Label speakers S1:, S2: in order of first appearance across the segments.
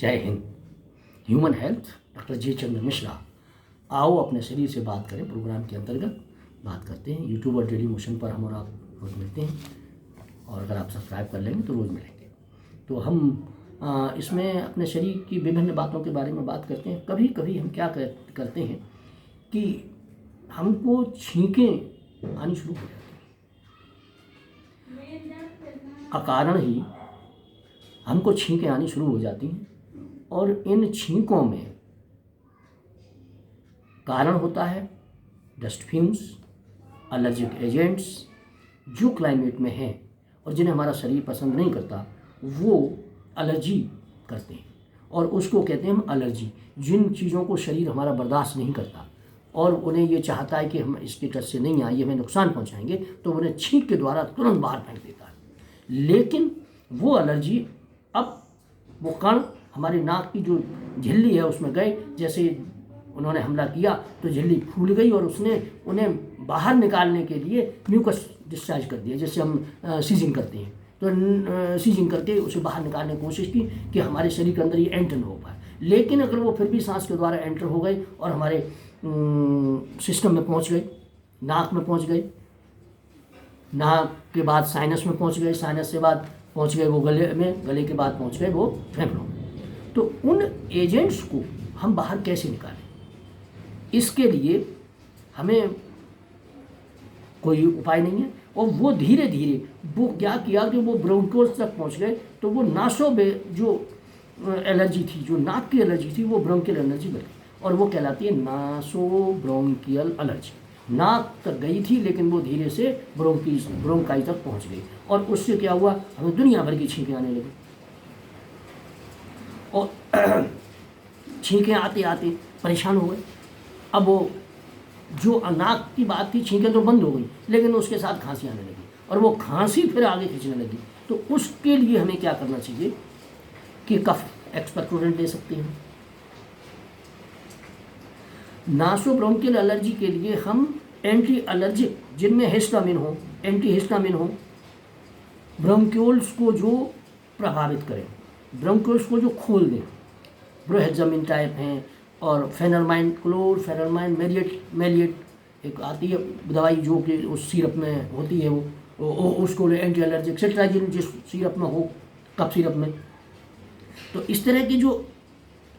S1: जय Hind. Human health, doctor जे चंद्र मिश्रा। आओ अपने शरीर से बात करें प्रोग्राम के अंतर्गत बात करते हैं। यूट्यूब और डेली मोशन पर हम और आप रोज़ मिलते हैं, और अगर आप सब्सक्राइब कर लेंगे तो रोज़ मिलेंगे। तो हम इसमें अपने शरीर की विभिन्न बातों के बारे में बात करते हैं। कभी कभी हम क्या करते हैं कि हमको छींकें आनी शुरू हो जाती हैं, अकारण ही हमको छींकें आनी शुरू हो जाती हैं। और इन छींकों में कारण होता है डस्ट फ्यूम्स, एलर्जिक एजेंट्स जो क्लाइमेट में हैं और जिन्हें हमारा शरीर पसंद नहीं करता, वो एलर्जी करते हैं और उसको कहते हैं हम एलर्जी। जिन चीज़ों को शरीर हमारा बर्दाश्त नहीं करता और उन्हें ये चाहता है कि हम इसके टच से नहीं आइए, हमें नुकसान पहुंचाएंगे, तो उन्हें छींक के द्वारा तुरंत बाहर फेंक देता है। लेकिन वो एलर्जी अब वो कण हमारी नाक की जो झिल्ली है उसमें गए, जैसे उन्होंने हमला किया तो झिल्ली फूल गई और उसने उन्हें बाहर निकालने के लिए म्यूकस डिस्चार्ज कर दिया, जैसे हम सीजिंग करते हैं। तो सीजिंग करके उसे बाहर निकालने की कोशिश की कि हमारे शरीर के अंदर ये एंटर न हो पाए। लेकिन अगर वो फिर भी सांस के द्वारा एंटर हो गए और हमारे सिस्टम में पहुंच गए, नाक में पहुंच गए, नाक के बाद साइनस में पहुंच गए, साइनस से बाद पहुंच गए वो गले में, गले के बाद पहुंच गए वो फेफड़ों में, तो उन एजेंट्स को हम बाहर कैसे निकालें? इसके लिए हमें कोई उपाय नहीं है। और वो धीरे धीरे वो क्या किया कि वो ब्रोंकोल्स तक पहुंच गए, तो वो नासों में जो एलर्जी थी, जो नाक की एलर्जी थी, वो ब्रोंकियल एलर्जी बन गई और वो कहलाती है नासो ब्रोंकियल एलर्जी। नाक तक गई थी लेकिन वो धीरे से ब्रोंकाई तक पहुंच गई और उससे क्या हुआ, हमें दुनिया भर की छींकें आने लगी। और छींकें आते आते परेशान हो गए। अब वो जो नाक की बात थी, छींकें तो बंद हो गई, लेकिन उसके साथ खांसी आने लगी और वो खांसी फिर आगे खींचने लगी। तो उसके लिए हमें क्या करना चाहिए कि कफ एक्सपेक्टोरेंट ले सकते हैं। नासोब्रोंकियल एलर्जी के लिए हम एंटी एलर्जिक जिनमें हिस्टामिन हो, एंटी हिस्टामिन हो, ब्रोंक्यूल्स को जो प्रभावित करें, ब्रोंक्यूल्स को जो खोल दें, ब्रोहेक्सामिन टाइप हैं, और फेनरमाइन, क्लोरफेनरमाइन मेलिएट एक आती है दवाई जो कि उस सिरप में होती है, वो उसको एंटी एलर्जिक, सेट्राजिन जिस सिरप में हो, कफ सिरप में। तो इस तरह के जो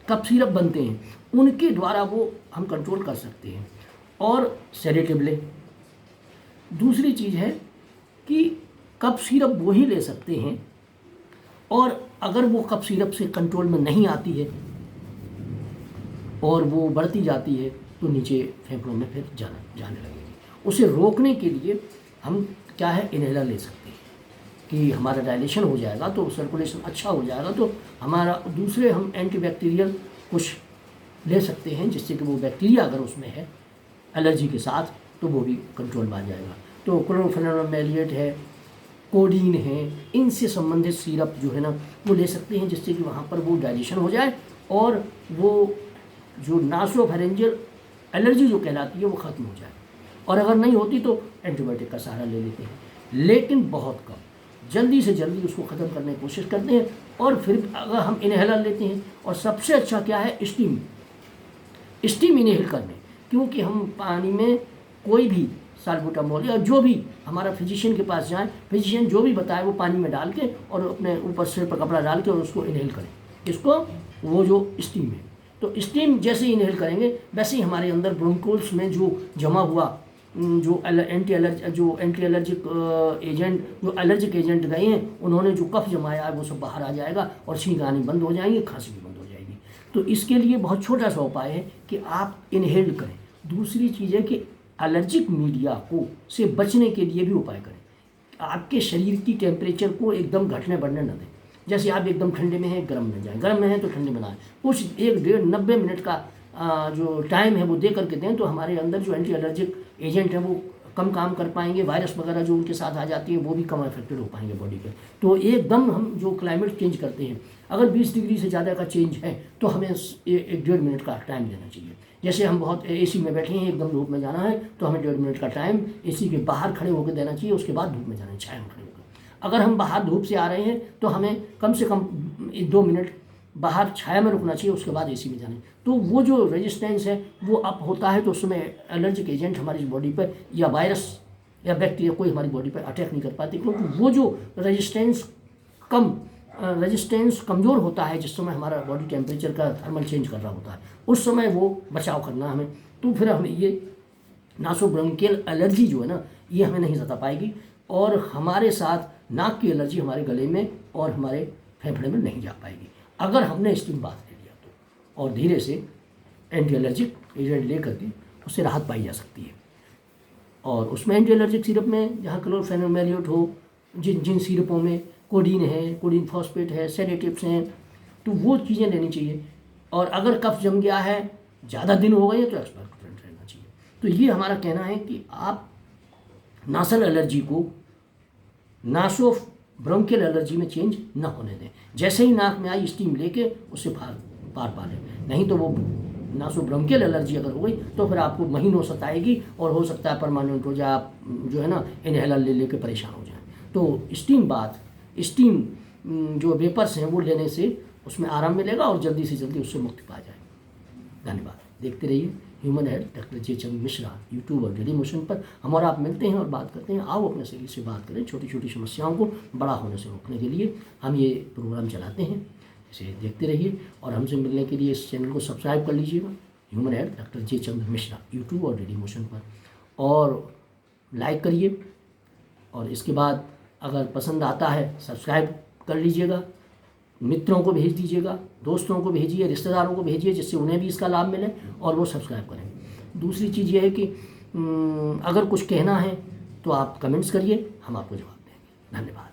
S1: कफ सिरप बनते हैं उनके द्वारा वो हम कंट्रोल कर सकते हैं। और सेडेटिव ले। दूसरी चीज़ है कि कफ सिरप वो ही ले सकते हैं, और अगर वो कफ सिरप से कंट्रोल में नहीं आती है और वो बढ़ती जाती है तो नीचे फेफड़ों में फिर जाने लगेगी। उसे रोकने के लिए हम क्या है, इनहेलर ले सकते हैं कि हमारा डायलेशन हो जाएगा, तो सर्कुलेशन अच्छा हो जाएगा, तो हमारा दूसरे हम एंटीबैक्टीरियल कुछ ले सकते हैं जिससे कि वो बैक्टीरिया अगर उसमें है एलर्जी के साथ तो वो भी कंट्रोल में आ जाएगा। तो क्लोरोफेनोल मेलिएट है, कोडीन है, इनसे संबंधित सिरप जो है ना वो ले सकते हैं जिससे कि वहाँ पर वो डाइजेशन हो जाए और वो जो नासोफेरेंजियल एलर्जी जो कहलाती है वो ख़त्म हो जाए। और अगर नहीं होती तो एंटीबायोटिक का सहारा ले लेते हैं, लेकिन बहुत कम, जल्दी से जल्दी उसको ख़त्म करने की कोशिश करते हैं। और फिर अगर हम इनहेलर लेते हैं, और सबसे अच्छा क्या है, स्टीम इनहेल करने, क्योंकि हम पानी में कोई भी साल्बुटामोल या जो भी हमारा फिजिशियन के पास जाएं, फिजिशियन जो भी बताए वो पानी में डाल के और अपने ऊपर सिर पर कपड़ा डाल के और उसको इनहेल करें, इसको वो जो स्टीम है। तो स्टीम जैसे ही इनहेल करेंगे वैसे ही हमारे अंदर ब्रोंकोल्स में जो जमा हुआ जो एंटी एलर्जिक एजेंट, जो एलर्जिक एजेंट गए हैं, उन्होंने जो कफ जमाया है वो सब बाहर आ जाएगा और छींक आनी बंद हो जाएंगी, खांसी भी बंद हो जाएगी। तो इसके लिए बहुत छोटा सा उपाय है कि आप इनहेल करें। दूसरी चीज़ है कि एलर्जिक मीडिया को से बचने के लिए भी उपाय करें। आपके शरीर की टेम्परेचर को एकदम घटने बढ़ने न दें। जैसे आप एकदम ठंडे में हैं, गर्म में जाएं, गर्म में हैं तो ठंडे में आए, कुछ 1-1.5-90 मिनट का जो टाइम है वो दे करके दें, तो हमारे अंदर जो एंटी एलर्जिक एजेंट है वो कम काम कर पाएंगे, वायरस वगैरह जो उनके साथ आ जाती है वो भी कम अफेक्टेड हो पाएंगे बॉडी पे। तो एकदम हम जो क्लाइमेट चेंज करते हैं, अगर 20 डिग्री से ज़्यादा का चेंज है तो हमें 1-1.5 मिनट का टाइम देना चाहिए। जैसे हम बहुत एसी में बैठे हैं, एकदम धूप में जाना है तो हमें 1.5 मिनट का टाइम एसी के बाहर खड़े होकर देना चाहिए, उसके बाद धूप में जाना है, छाया में खड़े होकर। अगर हम बाहर धूप से आ रहे हैं तो हमें कम से कम 2 मिनट बाहर छाया में रुकना चाहिए, उसके बाद एसी में जाना है। तो वो जो रेजिस्टेंस है वो अप होता है, तो उस समय एलर्जिक एजेंट हमारी बॉडी पर या वायरस या बैक्टीरिया कोई हमारी बॉडी पर अटैक नहीं कर पाती, क्योंकि वो जो रेजिस्टेंस कमज़ोर होता है जिस समय हमारा बॉडी टेम्परेचर का थर्मल चेंज कर रहा होता है, उस समय वो बचाव करना हमें। तो फिर हमें ये नासोब्रोंकियल एलर्जी जो है ना, ये हमें नहीं सता पाएगी, और हमारे साथ नाक की एलर्जी हमारे गले में और हमारे फेफड़े में नहीं जा पाएगी अगर हमने स्टीम बाथ ले लिया तो। और धीरे से एंटी एलर्जिक एजेंट ले करके उससे राहत पाई जा सकती है। और उसमें एंटी एलर्जिक सिरप में जहाँ क्लोरफेनोमेलिएट हो, जिन सिरपों में कोडीन है, कोडीन फॉस्फेट है, सेडेटिव्स हैं, तो वो चीज़ें लेनी चाहिए। और अगर कफ जम गया है, ज़्यादा दिन हो गए तो एक्सपेक्टेंट रहना चाहिए। तो ये हमारा कहना है कि आप नासल एलर्जी को नासोब्रोंकियल एलर्जी में चेंज न होने दें। जैसे ही नाक में आई स्टीम लेके उससे पार पा लें, नहीं तो वो नासोब्रोंकियल एलर्जी अगर हो गई तो फिर आपको महीनों सताएगी और हो सकता है परमानेंट हो जाए, आप जो है ना इनहेलर ले लेके परेशान हो जाए। तो स्टीम जो वेपर्स हैं वो लेने से उसमें आराम मिलेगा और जल्दी से जल्दी उससे मुक्ति पा जाए। धन्यवाद। देखते रहिए ह्यूमन हेल्थ डॉक्टर जे चंद मिश्रा यूट्यूब और डेली मोशन पर। हम और आप मिलते हैं और बात करते हैं। आओ अपने शरीर से बात करें। छोटी छोटी समस्याओं को बड़ा होने से रोकने के लिए हम ये प्रोग्राम चलाते हैं, इसे देखते रहिए। और हमसे मिलने के लिए इस चैनल को सब्सक्राइब कर लीजिएगा, ह्यूमन हेल्थ डॉक्टर जे चंद मिश्रा यूट्यूब और डेली मोशन पर, और लाइक करिए। और इसके बाद अगर पसंद आता है सब्सक्राइब कर लीजिएगा, मित्रों को भेज दीजिएगा, दोस्तों को भेजिए, रिश्तेदारों को भेजिए, जिससे उन्हें भी इसका लाभ मिले और वो सब्सक्राइब करें। दूसरी चीज़ ये है कि अगर कुछ कहना है तो आप कमेंट्स करिए, हम आपको जवाब देंगे। धन्यवाद।